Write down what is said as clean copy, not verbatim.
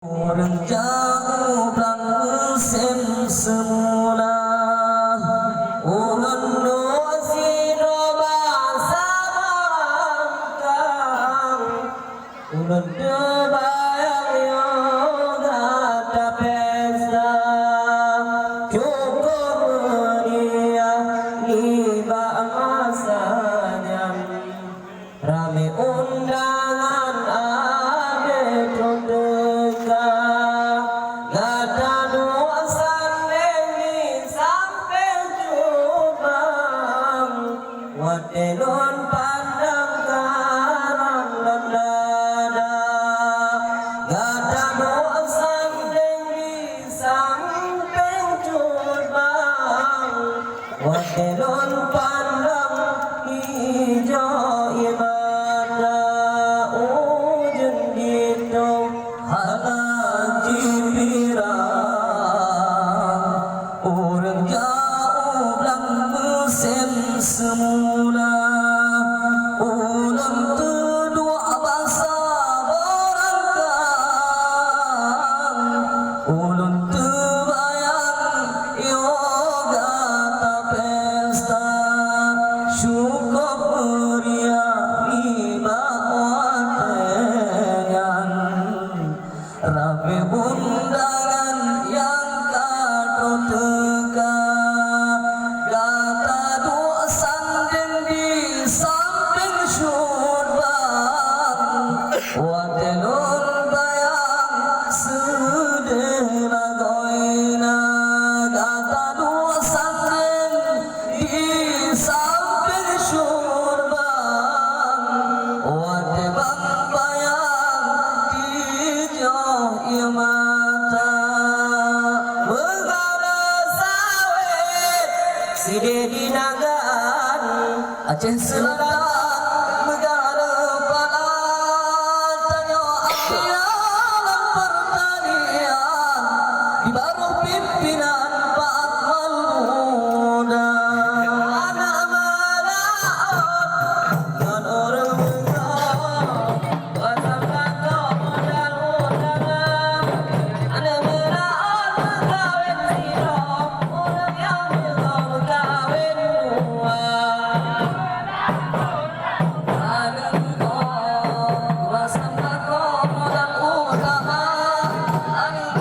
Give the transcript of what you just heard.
Orang jauh belang sem semula ulun dosi roba sabarangkang ulun debayang yoga pesta cukup meriah liba masanya rame undangan ade tondeka gada dua sandeni sampai jubang wadelon pandang karang lendada gada dua sandeni sampai jubang wadelon pandang hijau ibadah ujung gitu halaji pirang orang jauh belang musim semula ulang kedua bangsa berangkang ulun terbayang yoga tak pesta syukur meriah lima watengan rame undangan yang kado teka gata dua sanding di samping syurbang wadelun bayang sedih lagoina gata dua sanding di samping syurbang wadebang bayang hijau mata megara sawit sidedi nagan Aceh Selatan megara palatanya ayalan pertanian di baru pimpinan Pak Akmal Muda anak melaut dan orang megara pasang kantong modal undangan anak melaut megawin sirop orang yang megawin megawin dua anak melaut pasang kantong modal undangan anak